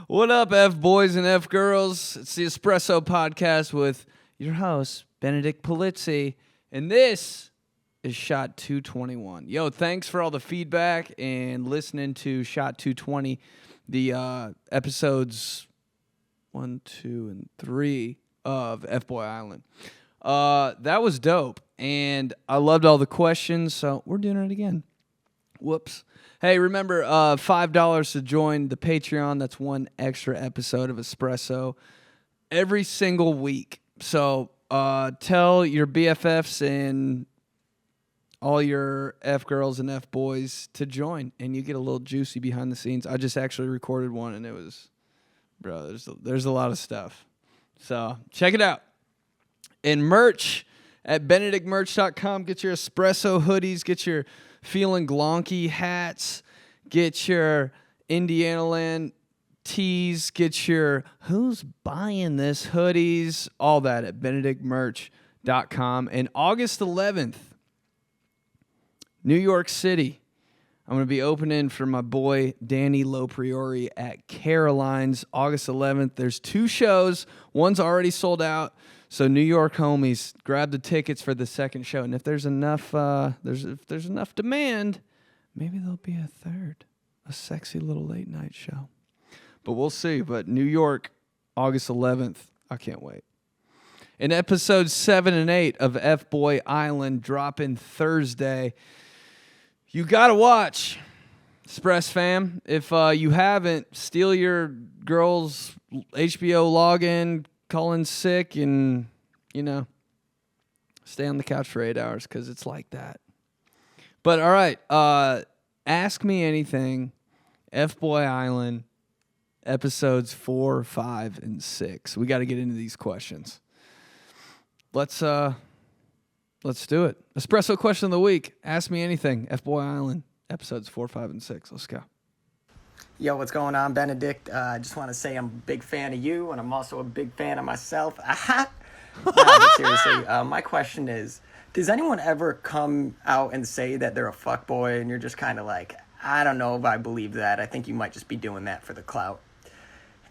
What up, F boys and F girls? It's the Espresso Podcast with your host, 𝘂𝗫𝗄𝗃𝗃𝗃, and this is Shot 221. Yo, thanks for all the feedback and listening to Shot 220, the episodes 1, 2, and 3 of FBOY Island. That was dope, and I loved all the questions, so we're doing it again. Whoops. Hey, remember, $5 to join the Patreon. That's one extra episode of Espresso every single week. So tell your BFFs and all your F girls and F boys to join, and you get a little juicy behind the scenes. I just actually recorded one, and it was, bro, there's a lot of stuff. So check it out. And merch at 𝘂𝗫𝗄𝗃.com. Get your Espresso hoodies, get your Feeling Glonky hats, get your Indiana Land tees, get your Who's Buying This hoodies, all that at 𝘂𝗫𝗄𝗃.com. And August 11th, New York City, I'm going to be opening for my boy Danny Lopriori at Caroline's August 11th. There's 2 shows. One's already sold out. So New York homies, grab the tickets for the second show, and if there's enough, if there's enough demand, maybe there'll be a third, a sexy little late night show. But we'll see. But New York, August 11th, I can't wait. And episodes 7 and 8 of FBOY Island dropping Thursday. You gotta watch, Express fam. If you haven't, steal your girl's HBO login. Call in sick and, stay on the couch for 8 hours because it's like that. But, all right, Ask Me Anything, FBOY Island, episodes 4, 5, and 6. We got to get into these questions. Let's do it. Espresso question of the week. Ask Me Anything, FBOY Island, episodes 4, 5, and 6. Let's go. Yo, what's going on, Benedict? I just want to say I'm a big fan of you, and I'm also a big fan of myself. But seriously, my question is, does anyone ever come out and say that they're a fuckboy, and you're just kind of like, I don't know if I believe that. I think you might just be doing that for the clout.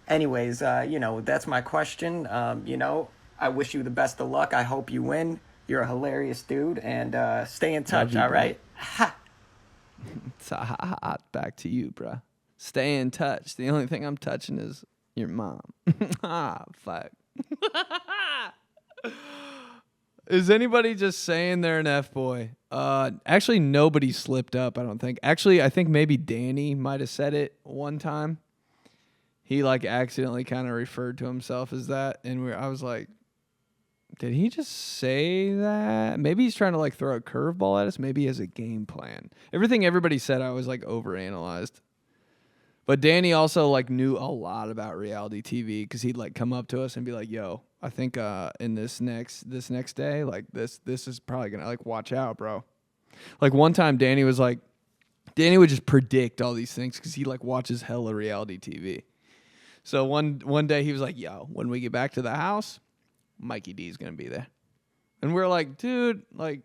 Anyways, that's my question. I wish you the best of luck. I hope you win. You're a hilarious dude, and stay in touch, all right? Back to you, bruh. Stay in touch. The only thing I'm touching is your mom. Fuck. Is anybody just saying they're an F-boy? Actually, nobody slipped up, I don't think. Actually, I think maybe Danny might have said it one time. He, accidentally kind of referred to himself as that. And I was like, did he just say that? Maybe he's trying to, throw a curveball at us. Maybe he has a game plan. Everything everybody said, I was, overanalyzed. But Danny also knew a lot about reality TV because he'd come up to us and be like, "Yo, I think in this next day, this is probably gonna watch out, bro." One time, Danny would just predict all these things because he watches hella reality TV. So one day he was like, "Yo, when we get back to the house, Mikey D is gonna be there," and we're like, "Dude, but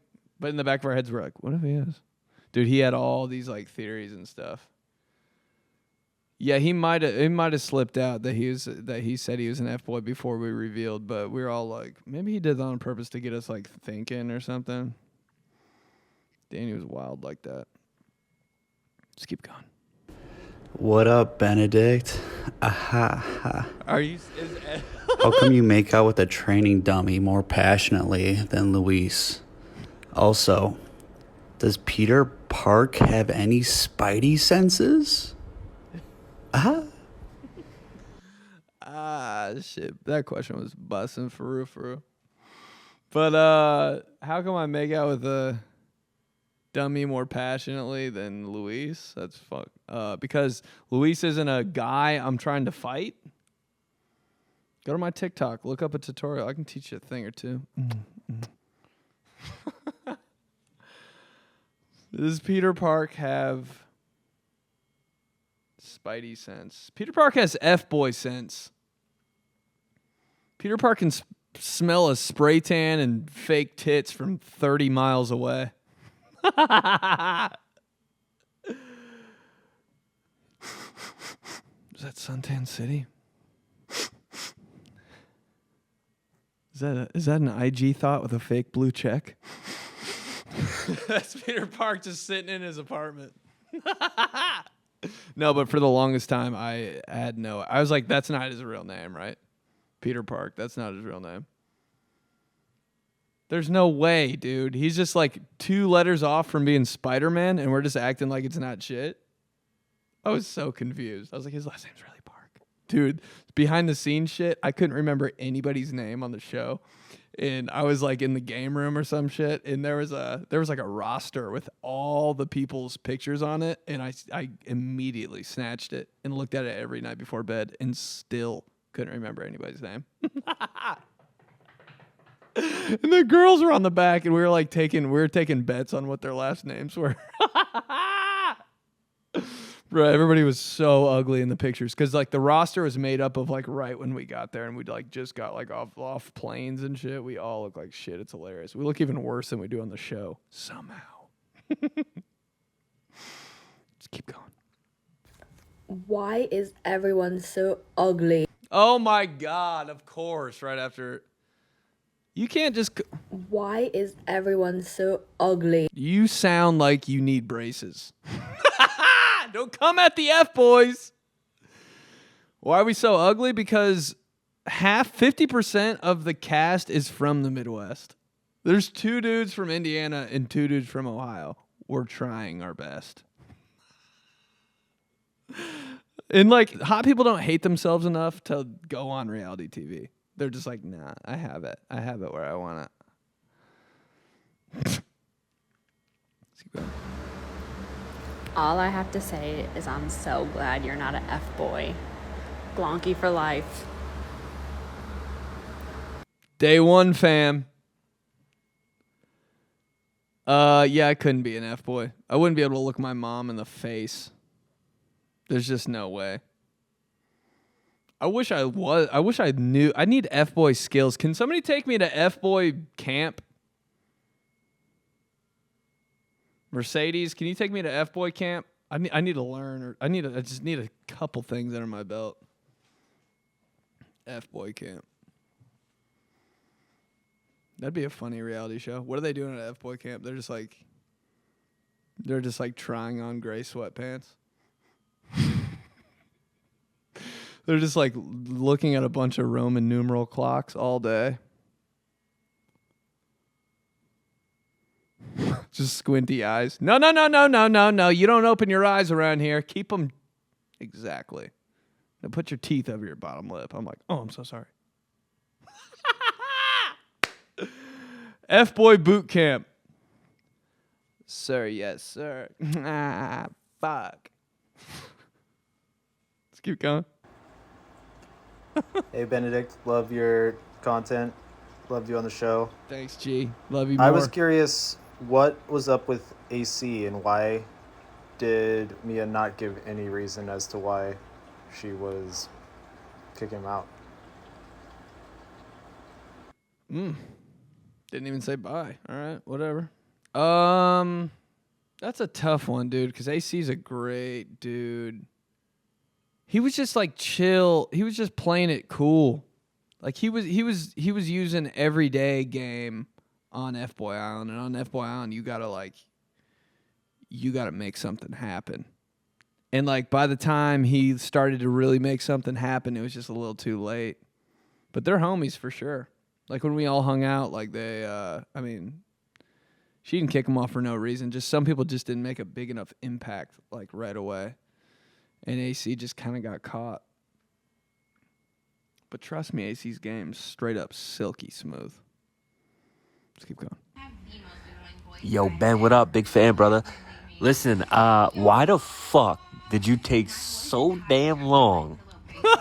in the back of our heads, we're like, what if he is?" Dude, he had all these theories and stuff. Yeah, he might have slipped out that he said he was an F-boy before we revealed, but we were all like, maybe he did that on purpose to get us thinking or something. Danny was wild like that. Just keep going. What up, Benedict? Aha. Are you? How come you make out with a training dummy more passionately than Luis? Also, does Peter Park have any Spidey senses? Shit. That question was busting for real. But how come I make out with a dummy more passionately than Luis? That's fuck. Because Luis isn't a guy I'm trying to fight. Go to my TikTok. Look up a tutorial. I can teach you a thing or two. Does Peter Park have Spidey sense? Peter Park has F-boy sense. Peter Park can smell a spray tan and fake tits from 30 miles away. that Suntan City? Is that an IG thought with a fake blue check? That's Peter Park just sitting in his apartment. No, but for the longest time, I was like, that's not his real name, right? Peter Park, that's not his real name. There's no way, dude. He's just like 2 letters off from being Spider-Man, and we're just acting like it's not shit. I was so confused. I was like, his last name's really Park. Dude, behind the scenes shit, I couldn't remember anybody's name on the show. And I was like in the game room or some shit, and there was like a roster with all the people's pictures on it, and I immediately snatched it and looked at it every night before bed and still couldn't remember anybody's name. And the girls were on the back, and we were taking bets on what their last names were. Bro, everybody was so ugly in the pictures because like the roster was made up of like right when we got there, and we like just got like off planes and shit. We all look like shit. It's hilarious. We look even worse than we do on the show somehow. Just keep going. Why is everyone so ugly? Oh my God! Of course, right after. You can't just. Why is everyone so ugly? You sound like you need braces. Don't come at the F-boys. Why are we so ugly? Because 50% of the cast is from the Midwest. There's 2 dudes from Indiana and 2 dudes from Ohio. We're trying our best. And like, hot people don't hate themselves enough to go on reality TV. They're just like, nah, I have it. I have it where I want it. Let's keep going. All I have to say is I'm so glad you're not an F-boy. Glonky for life. Day 1, fam. Yeah, I couldn't be an F-boy. I wouldn't be able to look my mom in the face. There's just no way. I wish I knew. I need F-boy skills. Can somebody take me to F-boy camp? Mercedes, can you take me to F-boy camp? I need to learn, I just need a couple things under my belt. F-boy camp. That'd be a funny reality show. What are they doing at F-boy camp? They're just like trying on gray sweatpants. They're just like looking at a bunch of Roman numeral clocks all day. Just squinty eyes. No. You don't open your eyes around here. Keep them. Exactly. Now put your teeth over your bottom lip. I'm like, oh, I'm so sorry. F-boy boot camp. Sir, yes, sir. Fuck. Let's keep going. Hey, Benedict, love your content. Loved you on the show. Thanks, G. Love you more. I was curious, what was up with AC and why did Mia not give any reason as to why she was kicking him out? Didn't even say bye. All right, whatever. That's a tough one, dude, because AC's a great dude. He was just like chill. He was just playing it cool. Like he was using everyday game on FBOY Island, and on FBOY Island you gotta make something happen. And like by the time he started to really make something happen, it was just a little too late. But they're homies for sure. Like when we all hung out, like she didn't kick him off for no reason. Just some people just didn't make a big enough impact like right away. And AC just kind of got caught. But trust me, AC's game's straight up silky smooth. Let's keep going. Yo, Ben, what up? Big fan, brother. Listen, why the fuck did you take so damn long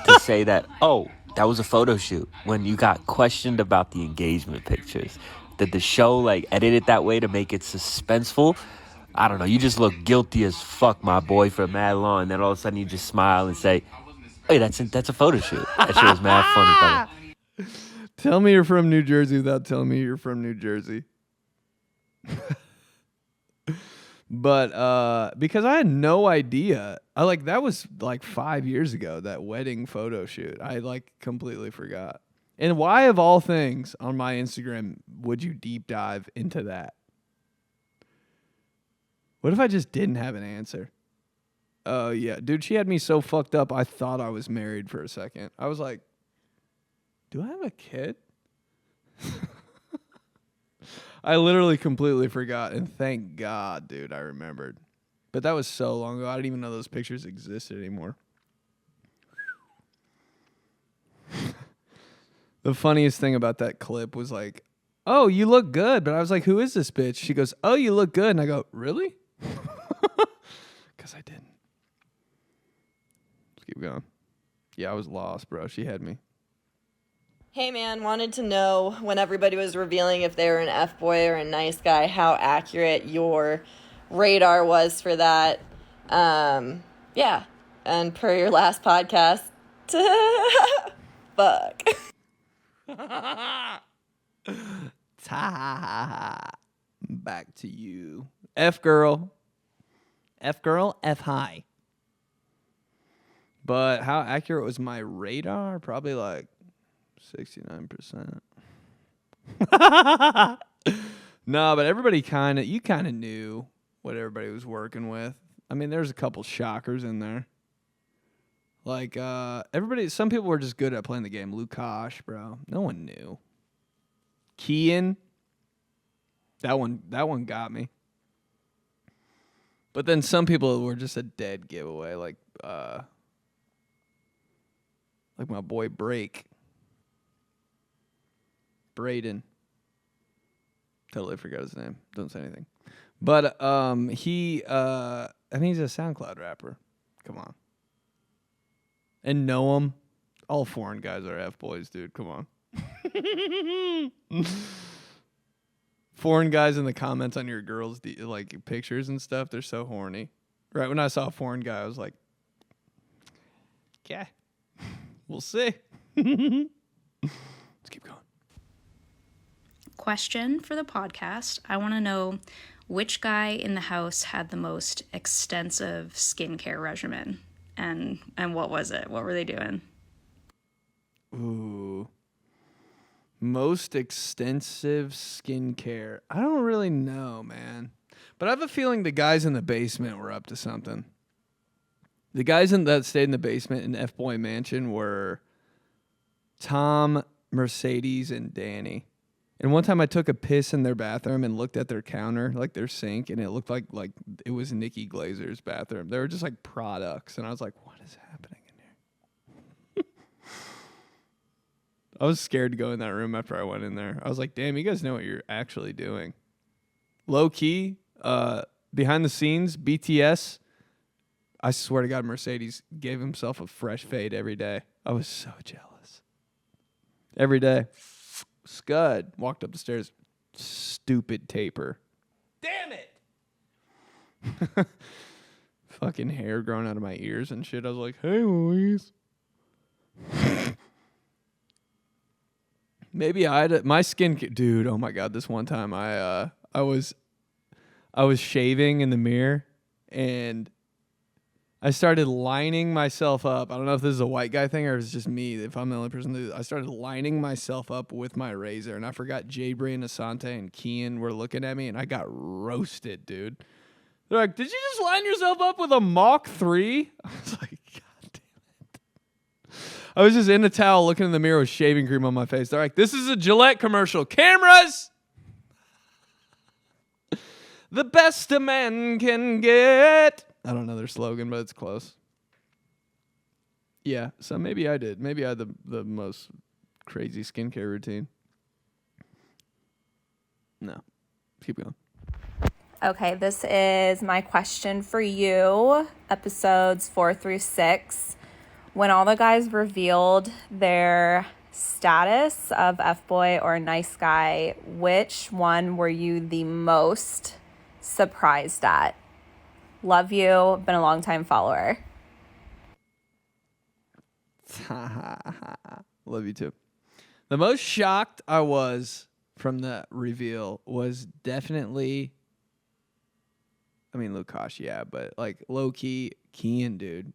to say that, oh, that was a photo shoot when you got questioned about the engagement pictures? Did the show, edit it that way to make it suspenseful? I don't know. You just look guilty as fuck, my boy, for mad long. And then all of a sudden you just smile and say, hey, that's a photo shoot. That shit was mad funny, brother. Tell me you're from New Jersey without telling me you're from New Jersey. But because I had no idea, that was like 5 years ago, that wedding photo shoot. I like completely forgot. And why of all things on my Instagram would you deep dive into that? What if I just didn't have an answer? Oh yeah, dude, she had me so fucked up I thought I was married for a second. I was like, do I have a kid? I literally completely forgot, and thank God, dude, I remembered. But that was so long ago, I didn't even know those pictures existed anymore. The funniest thing about that clip was like, oh, you look good. But I was like, who is this bitch? She goes, oh, you look good. And I go, really? Because I didn't. Let's keep going. Yeah, I was lost, bro. She had me. Hey man, wanted to know when everybody was revealing if they were an F-boy or a nice guy, how accurate your radar was for that. Yeah, and per your last podcast, fuck. Back to you. F girl, F high. But how accurate was my radar? Probably like 69%. No, but everybody you kind of knew what everybody was working with. I mean, there's a couple shockers in there. Like, some people were just good at playing the game. 𝘀𝗫𝗄𝗃, bro. No one knew. 𝘂𝗫. That one got me. But then some people were just a dead giveaway, like my boy Braden. Totally forgot his name. Don't say anything. But he's a SoundCloud rapper. Come on. And 𝘀𝗵. All foreign guys are F-boys, dude. Come on. Foreign guys in the comments on your girls' pictures and stuff, they're so horny. Right when I saw a foreign guy, I was like, okay, we'll see. Let's keep going. Question for the podcast. I want to know which guy in the house had the most extensive skincare regimen, and what was it? What were they doing? Ooh. Most extensive skincare. I don't really know, man. But I have a feeling the guys in the basement were up to something. The guys that stayed in the basement in F-Boy Mansion were Tom, Mercedes, and Danny. And one time I took a piss in their bathroom and looked at their counter, like their sink, and it looked like it was Nikki Glazer's bathroom. They were just like products. And I was like, what is happening in here? I was scared to go in that room after I went in there. I was like, damn, you guys know what you're actually doing. Low key, behind the scenes, BTS, I swear to God, Mercedes gave himself a fresh fade every day. I was so jealous. Every day. Scud walked up the stairs. Stupid taper. Damn it! Fucking hair growing out of my ears and shit. I was like, hey, Louise. Maybe my skin, dude. Oh my God! This one time, I was shaving in the mirror, and I started lining myself up. I don't know if this is a white guy thing or if it's just me. If I'm the only person I started lining myself up with my razor, and I forgot 𝘂𝗪𝗏 and Asante and Kian were looking at me, and I got roasted, dude. They're like, "Did you just line yourself up with a Mach 3?" I was like, God damn it. I was just in a towel looking in the mirror with shaving cream on my face. They're like, "This is a Gillette commercial. Cameras! The best a man can get." I don't know their slogan, but it's close. Yeah, so maybe I did. Maybe I had the most crazy skincare routine. No. Keep going. Okay, this is my question for you. Episodes 4 through 6. When all the guys revealed their status of F-boy or nice guy, which one were you the most surprised at? Love you. Been a long time follower. Love you too. The most shocked I was from the reveal was definitely I mean, Lukash, yeah, but like low key, Kian, dude.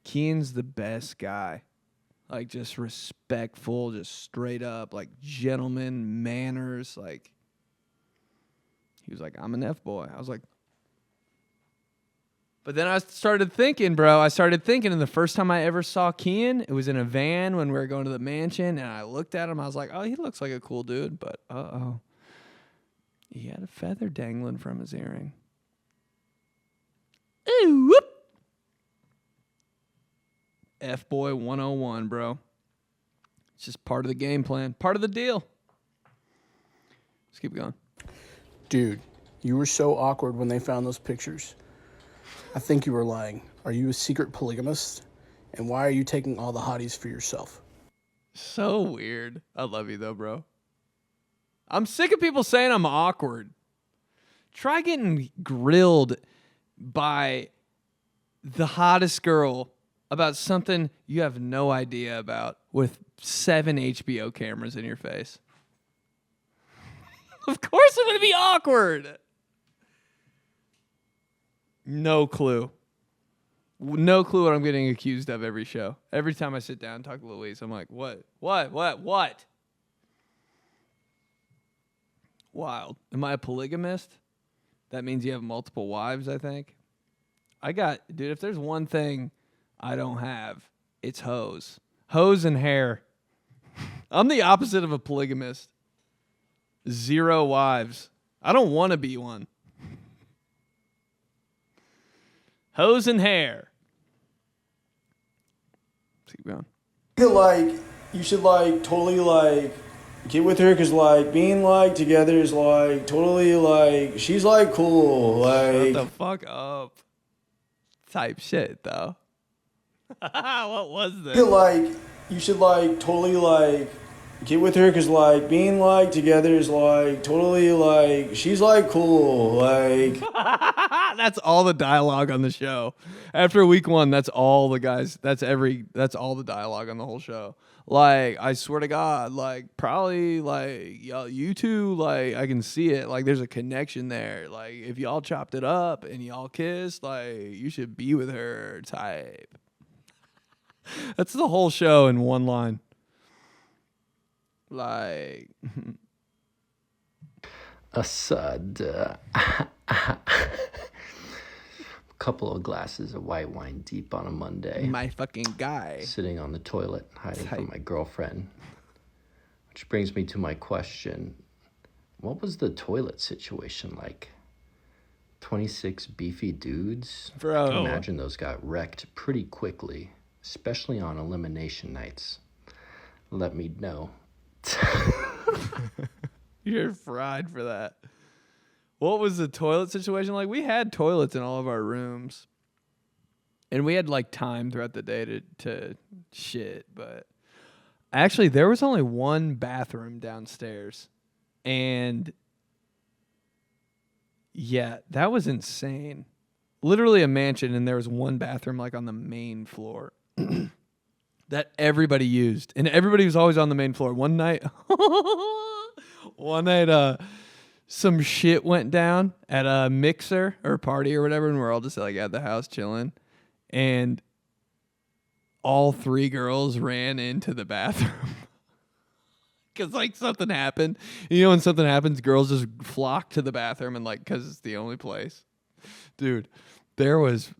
Kian's the best guy. Like just respectful, just straight up, like gentleman manners. Like he was like, I'm an F-boy. I was like, but then I started thinking, bro. And the first time I ever saw Kian, it was in a van when we were going to the mansion, and I looked at him. I was like, oh, he looks like a cool dude, but he had a feather dangling from his earring. Ooh, whoop. F-boy 101, bro. It's just part of the game plan, part of the deal. Let's keep going. Dude, you were so awkward when they found those pictures. I think you were lying. Are you a secret polygamist? And why are you taking all the hotties for yourself? So weird. I love you though, bro. I'm sick of people saying I'm awkward. Try getting grilled by the hottest girl about something you have no idea about with 7 HBO cameras in your face. Of course I'm going to be awkward. No clue. No clue what I'm getting accused of every show. Every time I sit down and talk to Louise, I'm like, what? Wild. Am I a polygamist? That means you have multiple wives, I think. Dude, if there's one thing I don't have, it's hoes. Hoes and hair. I'm the opposite of a polygamist. 0 wives. I don't want to be one. Hose and hair. Let's keep going. Like, you should, like, totally, like, get with her, because, like, being, like, together is, like, totally, like, she's, like, cool. Like, shut the fuck up. Type shit, though. What was this? Like, you should, like, totally, like, get with her, because, like, being, like, together is, like, totally, like, she's, like, cool. Like... That's all the dialogue on the show. After week 1, that's all the guys. That's all the dialogue on the whole show. Like, I swear to God, like, probably, like, you two, like, I can see it. Like, there's a connection there. Like, if y'all chopped it up and y'all kissed, like, you should be with her type. That's the whole show in one line. Like... Assad. Couple of glasses of white wine deep on a Monday. My fucking guy. Sitting on the toilet, hiding from my girlfriend. Which brings me to my question. What was the toilet situation like? 26 beefy dudes? Bro. I can imagine those got wrecked pretty quickly, especially on elimination nights. Let me know. You're fried for that. What was the toilet situation like? We had toilets in all of our rooms. And we had like time throughout the day to shit. But actually, there was only one bathroom downstairs. And yeah, that was insane. Literally a mansion, and there was one bathroom like on the main floor that everybody used. And everybody was always on the main floor. One night, some shit went down at a mixer or party or whatever, and we're all just like at the house chilling, and all 3 girls ran into the bathroom because like something happened. You know, when something happens, girls just flock to the bathroom, and like because it's the only place. Dude, there was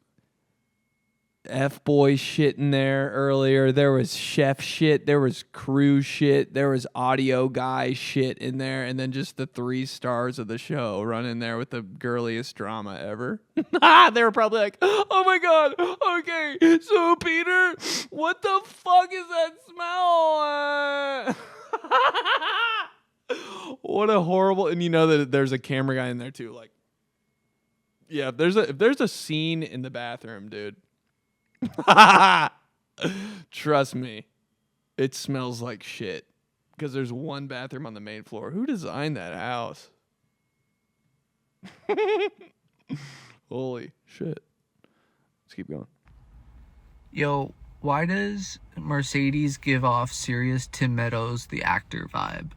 F-boy shit in there earlier. There was chef shit. There was crew shit. There was audio guy shit in there. And then just the 3 stars of the show running there with the girliest drama ever. They were probably like, oh my God. Okay. So Peter, what the fuck is that smell? What a horrible, and you know that there's a camera guy in there too. Like, yeah, if there's a scene in the bathroom, dude, trust me, it smells like shit because there's one bathroom on the main floor. Who designed that house? Holy shit. Let's keep going. Yo, why does Mercedes give off serious Tim Meadows, the actor vibe?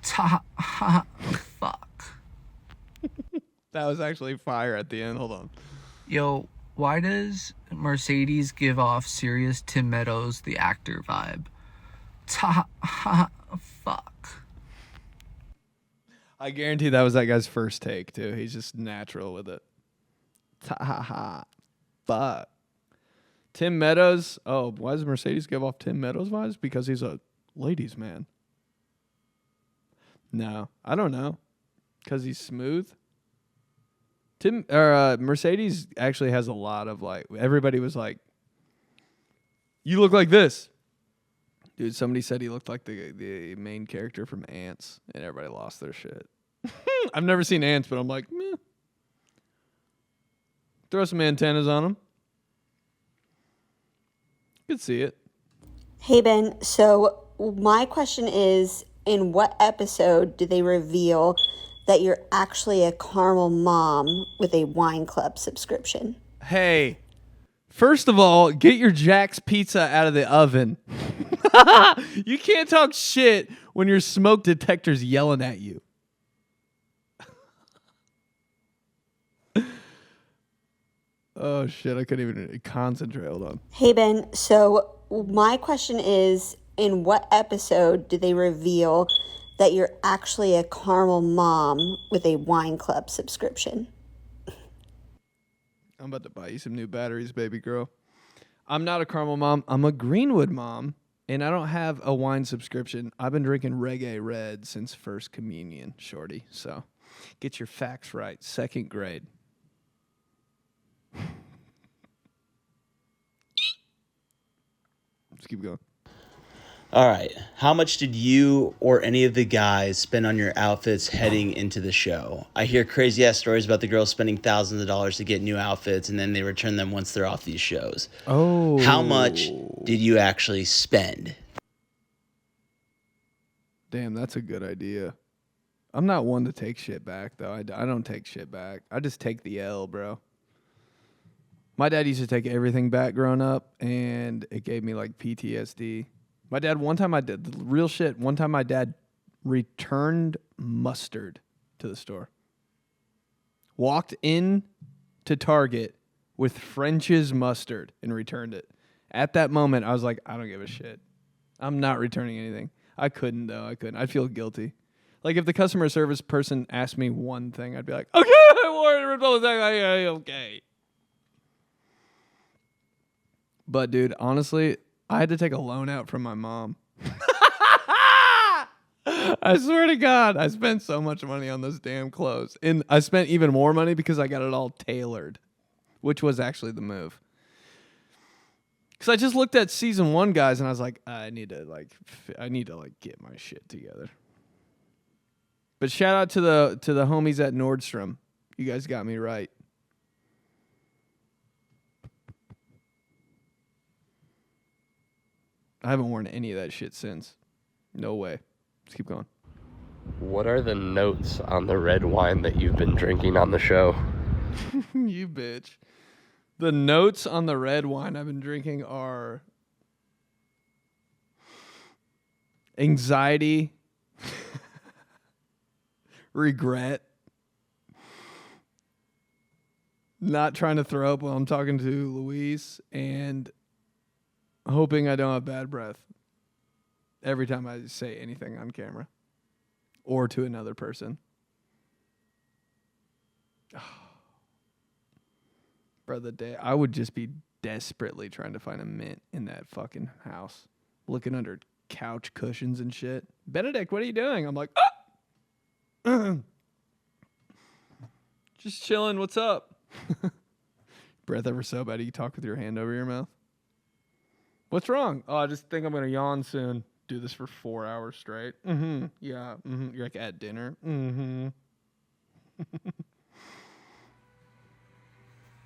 Fuck. That was actually fire at the end. Hold on. Yo, why does Mercedes give off serious Tim Meadows, the actor vibe? Fuck. I guarantee that was that guy's first take, too. He's just natural with it. Fuck. Tim Meadows. Oh, why does Mercedes give off Tim Meadows vibes? Because he's a ladies' man. No, I don't know. Because he's smooth. Mercedes actually has a lot of like, everybody was like, you look like this. Dude, somebody said he looked like the main character from Ants, and everybody lost their shit. I've never seen Ants, but I'm like, meh. Throw some antennas on him. Could see it. Hey, Ben. So my question is, in what episode do they reveal that you're actually a caramel mom with a wine club subscription? Hey, first of all, get your Jack's pizza out of the oven. You can't talk shit when your smoke detector's yelling at you. Oh, shit. I couldn't even concentrate. Hold on. Hey, Ben. So my question is, in what episode do they reveal that you're actually a caramel mom with a wine club subscription? I'm about to buy you some new batteries, baby girl. I'm not a caramel mom. I'm a Greenwood mom, and I don't have a wine subscription. I've been drinking Reggae Red since first communion, shorty. So get your facts right. 2nd grade. Let's keep going. All right. How much did you or any of the guys spend on your outfits heading into the show? I hear crazy ass stories about the girls spending thousands of dollars to get new outfits and then they return them once they're off these shows. Oh. How much did you actually spend? Damn, that's a good idea. I'm not one to take shit back, though. I don't take shit back. I just take the L, bro. My dad used to take everything back growing up, and it gave me, like, PTSD. My dad, one time real shit, one time my dad returned mustard to the store. Walked in to Target with French's mustard and returned it. At that moment, I was like, I don't give a shit. I'm not returning anything. I couldn't, though. I couldn't. I'd feel guilty. Like, if the customer service person asked me one thing, I'd be like, okay, I wore it. Okay. But, dude, honestly, I had to take a loan out from my mom. I swear to God, I spent so much money on those damn clothes. And I spent even more money because I got it all tailored, which was actually the move. Because I just looked at season 1 guys and I was like, I need to get my shit together. But shout out to the homies at Nordstrom. You guys got me right. I haven't worn any of that shit since. No way. Let's keep going. What are the notes on the red wine that you've been drinking on the show? You bitch. The notes on the red wine I've been drinking are anxiety, regret, not trying to throw up while I'm talking to Luis, and hoping I don't have bad breath every time I say anything on camera or to another person. Bro, the day I would just be desperately trying to find a mint in that fucking house, looking under couch cushions and shit. Benedict, what are you doing? I'm like, just chilling. What's up? Breath ever so bad you talk with your hand over your mouth. What's wrong? Oh, I just think I'm gonna yawn soon. Do this for 4 hours straight. Yeah. You're like at dinner.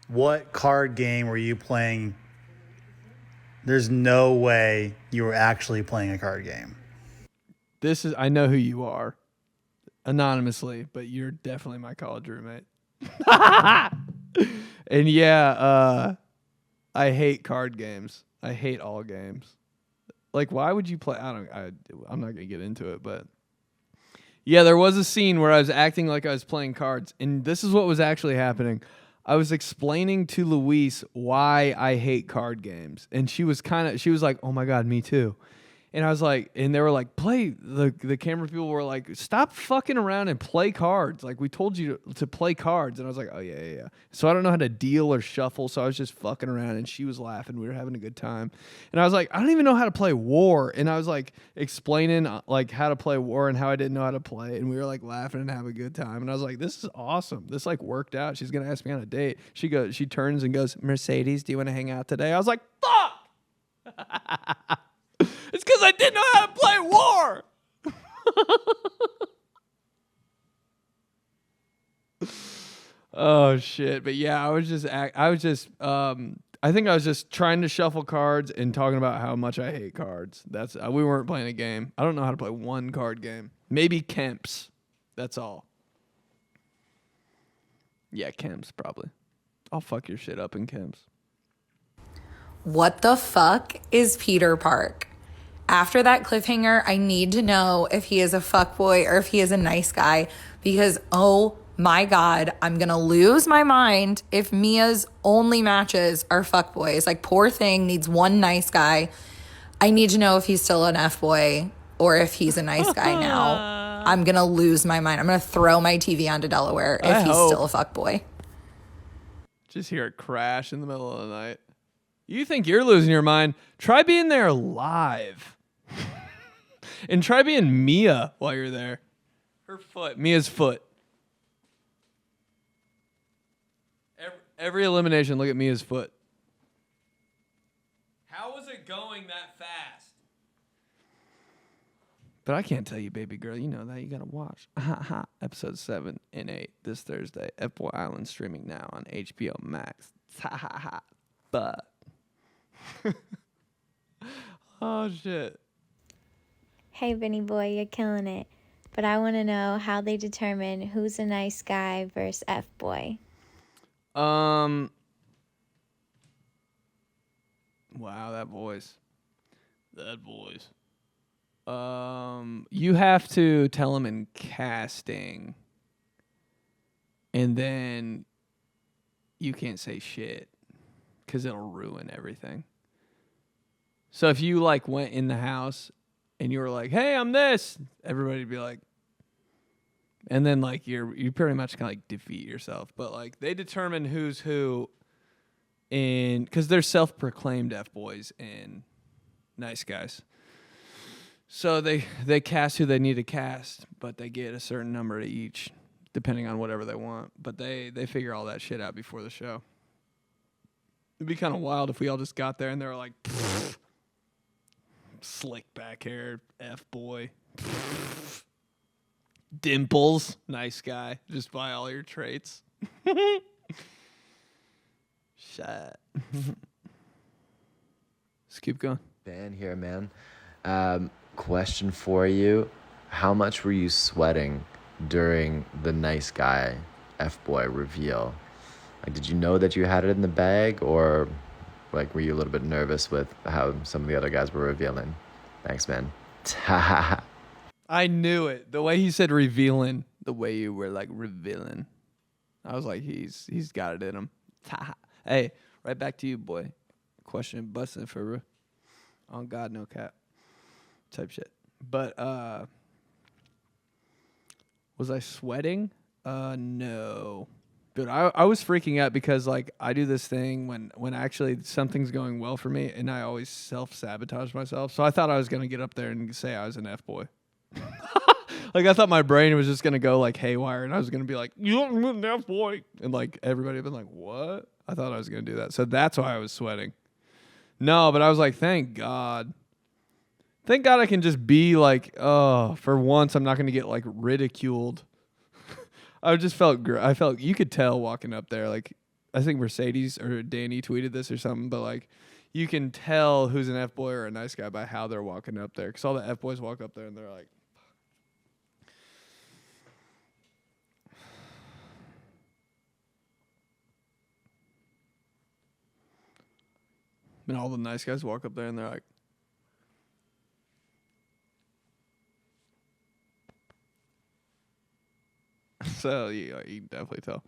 What card game were you playing? There's no way you were actually playing a card game. I know who you are. Anonymously, but you're definitely my college roommate. And yeah, I hate card games. I hate all games. Like, why would you play? I'm not gonna get into it, but Yeah, there was a scene where I was acting like I was playing cards, and this is what was actually happening. I was explaining to Louise why I hate card games, and she was like, "Oh my God, me too." And I was like, and they were like, the camera people were like, "Stop fucking around and play cards. Like, we told you to play cards." And I was like, "Oh, yeah. So I don't know how to deal or shuffle. So I was just fucking around, and she was laughing. We were having a good time. And I was like, "I don't even know how to play war." And I was like explaining like how to play war and how I didn't know how to play. And we were like laughing and having a good time. And I was like, "This is awesome. This like worked out." She's going to ask me on a date. She turns and goes, "Mercedes, do you want to hang out today?" I was like, "Fuck." It's because I didn't know how to play war. Oh shit! But yeah, I think I was just trying to shuffle cards and talking about how much I hate cards. That's we weren't playing a game. I don't know how to play one card game. Maybe 𝘀𝗵𝐶. That's all. Yeah, 𝘀𝗵𝐶 probably. I'll fuck your shit up in 𝘀𝗵𝐶. What the fuck is Peter Park? After that cliffhanger, I need to know if he is a fuckboy or if he is a nice guy, because oh my God, I'm gonna lose my mind if Mia's only matches are fuckboys. Like, poor thing needs one nice guy. I need to know if he's still an F-boy or if he's a nice guy now. I'm gonna lose my mind. I'm gonna throw my TV onto Delaware if he's still a fuckboy. Just hear it crash in the middle of the night. You think you're losing your mind? Try being there live. And try being Mia while you're there. Her foot. Mia's foot. Every elimination, look at Mia's foot. How was it going that fast? But I can't tell you, baby girl. You know that. You got to watch. Episode 7 and 8 this Thursday. FBOY Island streaming now on HBO Max. But. Oh, shit. Hey, Benny boy, you're killing it. But I want to know how they determine who's a nice guy versus F-boy. Wow, that voice. You have to tell them in casting, and then you can't say shit because it'll ruin everything. So if you like went in the house and you were like, "Hey, I'm this," everybody'd be like, and then like you pretty much kind of like defeat yourself. But like they determine who's who in, because they're self-proclaimed F-boys and nice guys. So they cast who they need to cast, but they get a certain number to each, depending on whatever they want. But they figure all that shit out before the show. It'd be kind of wild if we all just got there and they were like, slick back hair, F-boy. Dimples, nice guy. Just buy all your traits. Shit. Let's keep going. Dan here, man. Question for you. How much were you sweating during the nice guy F-boy reveal? Like, did you know that you had it in the bag, or like were you a little bit nervous with how some of the other guys were revealing? Thanks, man. I knew it. The way he said revealing, the way you were like revealing, I was like, he's got it in him. Hey, right back to you, boy. Question busting for on God, no cap type shit. But was I sweating? No. Dude, I was freaking out because like I do this thing when actually something's going well for me, and I always self-sabotage myself. So I thought I was going to get up there and say I was an F-boy. Like I thought my brain was just going to go like haywire, and I was going to be like, "You're an F-boy." And like everybody would be like, "What?" I thought I was going to do that. So that's why I was sweating. No, but I was like, thank God. Thank God I can just be like, oh, for once I'm not going to get like ridiculed. I just felt I felt, you could tell walking up there, like I think Mercedes or Danny tweeted this or something, but like you can tell who's an F-boy or a nice guy by how they're walking up there, because all the F-boys walk up there and they're like, and all the nice guys walk up there and they're like, So you can definitely tell.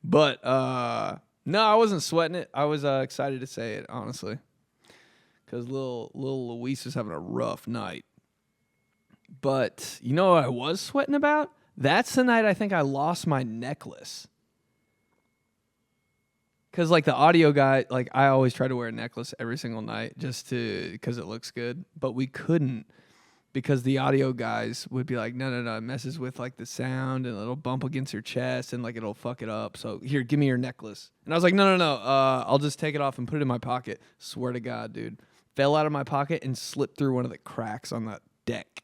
But no, I wasn't sweating it. I was excited to say it, honestly, because little Luis was having a rough night. But you know what I was sweating about? That's the night I think I lost my necklace. Because, like, the audio guy, like, I always try to wear a necklace every single night just because it looks good. But we couldn't because the audio guys would be like, no, it messes with, like, the sound and it'll bump against your chest and, like, it'll fuck it up. So, here, give me your necklace. And I was like, no. I'll just take it off and put it in my pocket. Swear to God, dude. Fell out of my pocket and slipped through one of the cracks on that deck.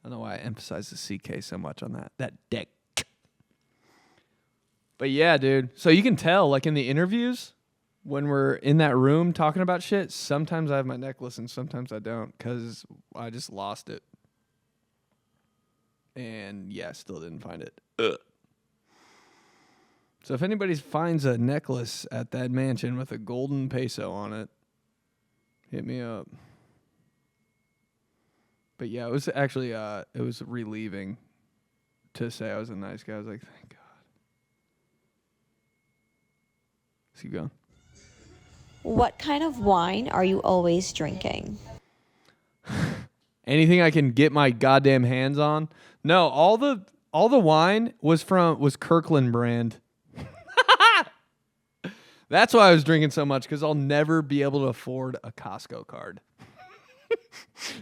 I don't know why I emphasize the CK so much on that deck. But yeah, dude. So you can tell, like in the interviews, when we're in that room talking about shit, sometimes I have my necklace and sometimes I don't because I just lost it. And yeah, still didn't find it. Ugh. So if anybody finds a necklace at that mansion with a golden peso on it, hit me up. But yeah, it was actually, it was relieving to say I was a nice guy. I was like, thank God. Let's keep going. What kind of wine are you always drinking? Anything I can get my goddamn hands on. No, all the wine was Kirkland brand. That's why I was drinking so much, because I'll never be able to afford a Costco card.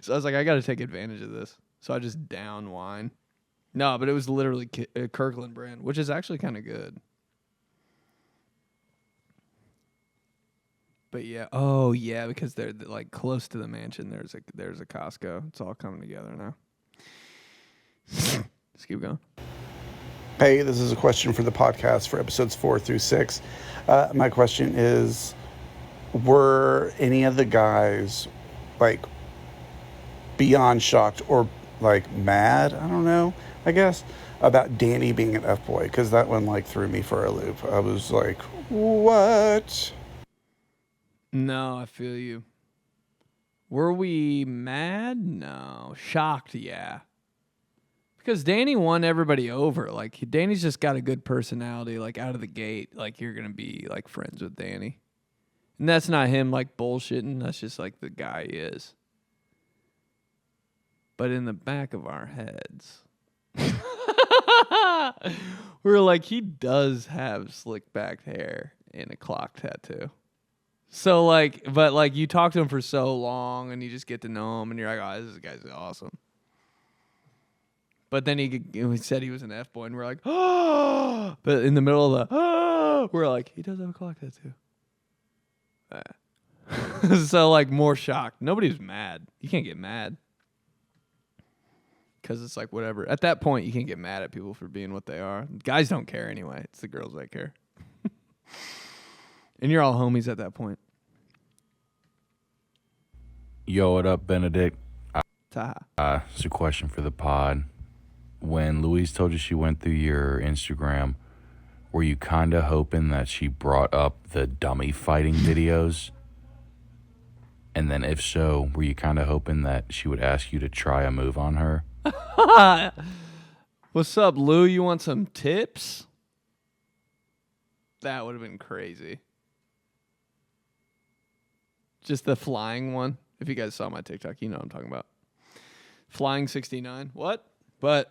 So I was like, I got to take advantage of this. So I just down wine. No, but it was literally Kirkland brand, which is actually kind of good. But yeah, oh yeah, because they're like close to the mansion. There's a Costco. It's all coming together now. Let's keep going. Hey, this is a question for the podcast for episodes 4 through 6. My question is, were any of the guys like beyond shocked or like mad? I don't know, I guess, about Danny being an F-boy, because that one like threw me for a loop. I was like, what? No, I feel you. Were we mad? No. Shocked, yeah. Because Danny won everybody over. Like, Danny's just got a good personality, like, out of the gate. Like, you're going to be, like, friends with Danny. And that's not him, like, bullshitting. That's just, like, the guy he is. But in the back of our heads, we're like, he does have slick back hair and a clock tattoo. So, like, but, like, you talk to him for so long and you just get to know him and you're like, oh, this guy's awesome. But then he said he was an F-boy and we're like, oh, but in the middle of the, oh, we're like, he does have a clock tattoo. So, like, more shocked. Nobody's mad. You can't get mad. Because it's like, whatever. At that point, you can't get mad at people for being what they are. Guys don't care anyway. It's the girls that care. And you're all homies at that point. Yo, what up, Benedict? Taha. It's a question for the pod. When Louise told you she went through your Instagram, were you kind of hoping that she brought up the dummy fighting videos? And then if so, were you kind of hoping that she would ask you to try a move on her? What's up, Lou? You want some tips? That would have been crazy. Just the flying one. If you guys saw my TikTok, you know what I'm talking about. Flying 69. What? But,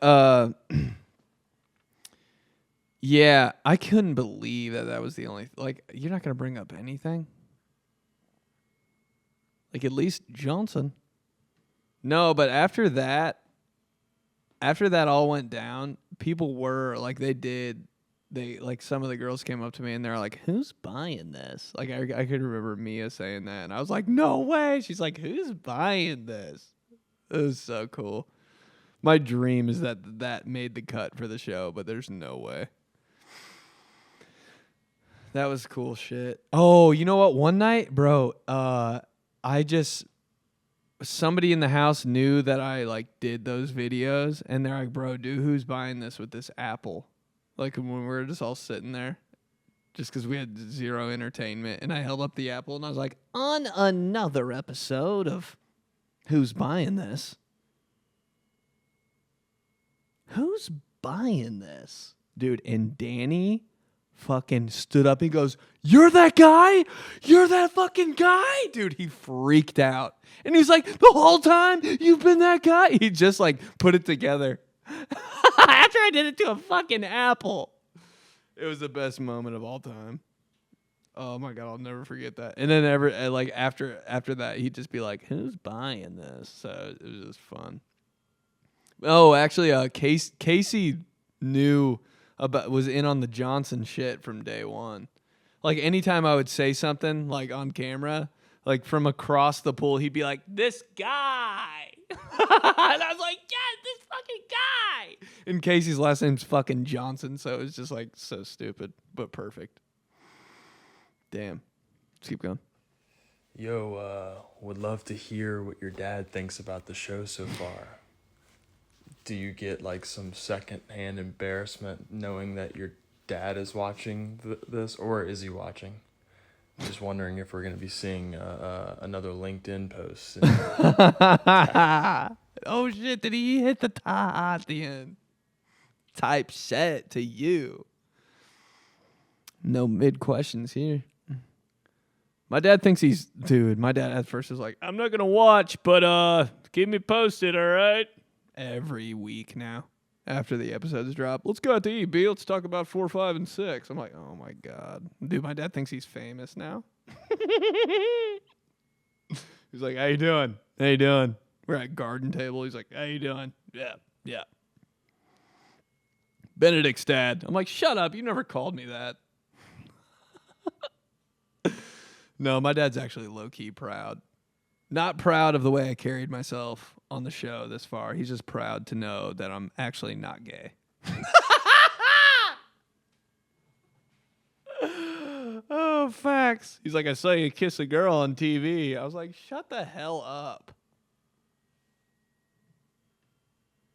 yeah, I couldn't believe that was the only... Like, you're not going to bring up anything? Like, at least Johnson. No, but after that all went down, people were, like, like, some of the girls came up to me and they're like, who's buying this? Like, I could remember Mia saying that. And I was like, no way. She's like, who's buying this? It was so cool. My dream is that made the cut for the show, but there's no way. That was cool shit. Oh, you know what? One night, bro, somebody in the house knew that I, like, did those videos. And they're like, bro, dude, who's buying this with this apple? Like, when we were just all sitting there, just because we had zero entertainment. And I held up the apple and I was like, on another episode of Who's Buying This? Who's buying this, dude. And Danny fucking stood up. He goes, "You're that guy? You're that fucking guy?" Dude, he freaked out. And he's like, "The whole time you've been that guy?" He just like put it together. After I did it to a fucking apple. It was the best moment of all time. Oh my God, I'll never forget that. And then after that, he'd just be like, "Who's buying this?" So it was just fun. Oh, actually, Casey was in on the Johnson shit from day one. Like anytime I would say something like on camera, like from across the pool, he'd be like, "This guy," and I was like, "Yes, this fucking guy." And Casey's last name's fucking Johnson, so it was just like so stupid but perfect. Damn. Let's keep going. Yo, would love to hear what your dad thinks about the show so far. Do you get like some secondhand embarrassment knowing that your dad is watching this, or is he watching? I'm just wondering if we're going to be seeing another LinkedIn post. Oh shit, did he hit the ta at the end? Type shit to you. No mid questions here. My dad thinks my dad at first was like, "I'm not going to watch, but keep me posted, all right?" Every week now, after the episodes drop. "Let's go out to eat, B. Let's talk about 4, 5, and 6. I'm like, oh my God. Dude, my dad thinks he's famous now. He's like, "How you doing? How you doing?" We're at garden table. He's like, "How you doing?" Yeah. Benedict's dad. I'm like, "Shut up. You never called me that." No, my dad's actually low-key proud. Not proud of the way I carried myself on the show this far. He's just proud to know that I'm actually not gay. Oh, facts. He's like, "I saw you kiss a girl on TV." I was like, shut the hell up.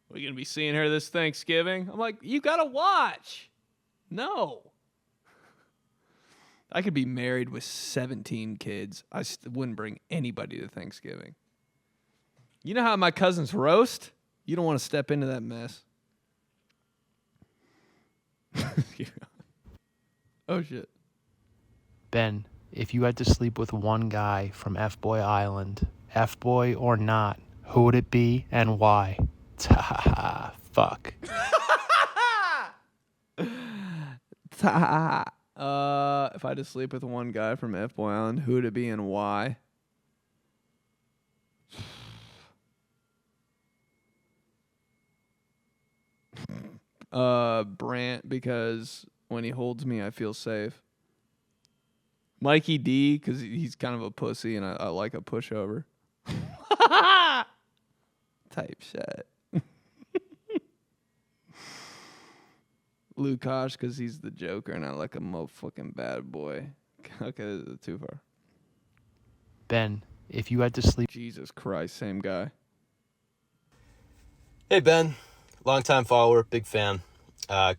We're going to be seeing her this Thanksgiving? I'm like, you got to watch. No. I could be married with 17 kids. I wouldn't bring anybody to Thanksgiving. You know how my cousins roast? You don't want to step into that mess. Oh, shit. Ben, if you had to sleep with one guy from FBOY Island, FBOY or not, who would it be and why? Fuck. If I had to sleep with one guy from FBOY Island, who would it be and why? Brant, because when he holds me, I feel safe. Mikey D, because he's kind of a pussy and I like a pushover. Type shit. Lukash, because he's the Joker and I like a motherfucking bad boy. Okay, this is too far. Ben, if you had to sleep... Jesus Christ, same guy. Hey, Ben. Longtime follower, big fan.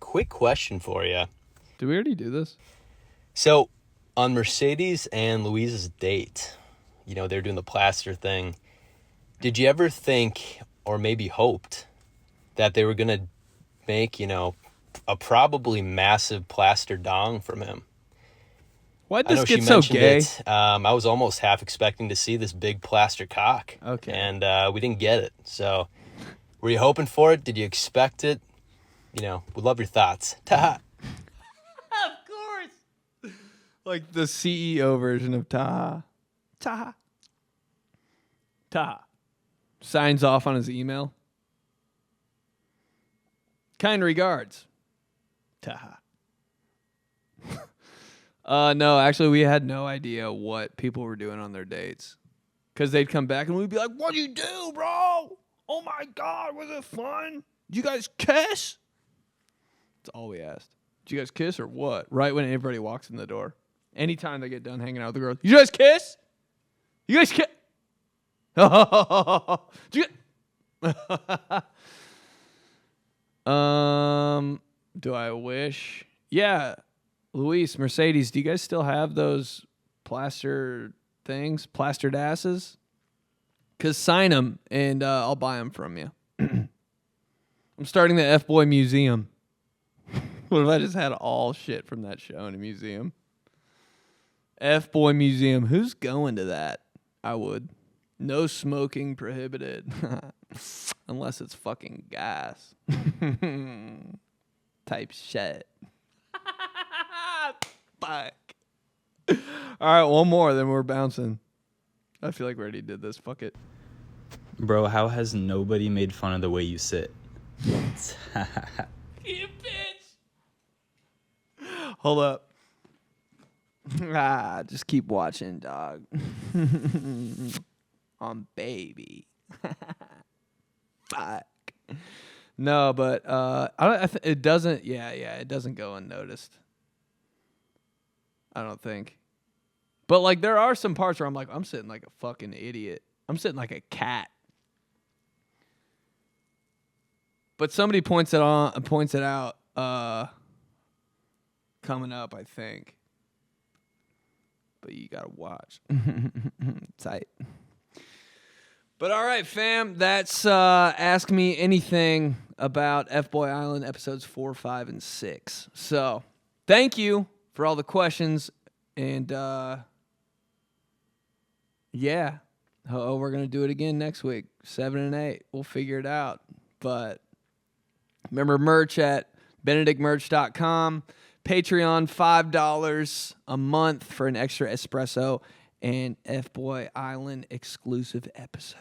Quick question for you. Did we already do this? So, on Mercedes and Louise's date, they're doing the plaster thing. Did you ever think, or maybe hoped, that they were going to make, a probably massive plaster dong from him? Why'd this get so gay? I was almost half expecting to see this big plaster cock. Okay. And we didn't get it. So, were you hoping for it? Did you expect it? We'd love your thoughts. Ta. Of course. Like the CEO version of Taha. Taha. Taha. Signs off on his email. Kind regards. Taha. No, actually, we had no idea what people were doing on their dates. Because they'd come back and we'd be like, "What'd you do, bro? Oh my God, was it fun? Did you guys kiss?" That's all we asked. "Did you guys kiss or what?" Right when everybody walks in the door. Anytime they get done hanging out with the girls. "You guys kiss? You guys kiss?" Do I wish? Yeah. Luis, Mercedes, do you guys still have those plaster things? Plastered asses? Because sign them and I'll buy them from you. I'm starting the FBOY Museum. What if I just had all shit from that show in a museum? FBOY Museum. Who's going to that? I would. No smoking prohibited. Unless it's fucking gas. Type shit. Fuck. All right, one more, then we're bouncing. I feel like we already did this. Fuck it. Bro, how has nobody made fun of the way you sit? You bitch. Hold up. Just keep watching, dog. On baby. Fuck. No, but it doesn't. Yeah, it doesn't go unnoticed. I don't think. But like, there are some parts where I'm like, I'm sitting like a fucking idiot. I'm sitting like a cat. But somebody points it out coming up, I think. But you gotta watch. Tight. But all right, fam, that's Ask Me Anything about FBOY Island episodes 4, 5, and 6. So thank you for all the questions. And yeah, we're going to do it again next week, 7 and 8. We'll figure it out. But remember, merch at benedictmerch.com. Patreon, $5 a month for an extra espresso and FBOY Island exclusive episode.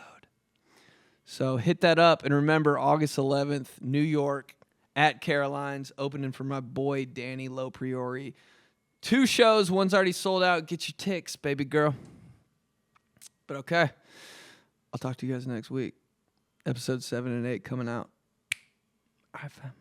So hit that up. And remember, August 11th, New York at Caroline's, opening for my boy, Danny Low Priori. 2 shows. One's already sold out. Get your ticks, baby girl. But okay. I'll talk to you guys next week. Episode 7 and 8 coming out. All right, fam.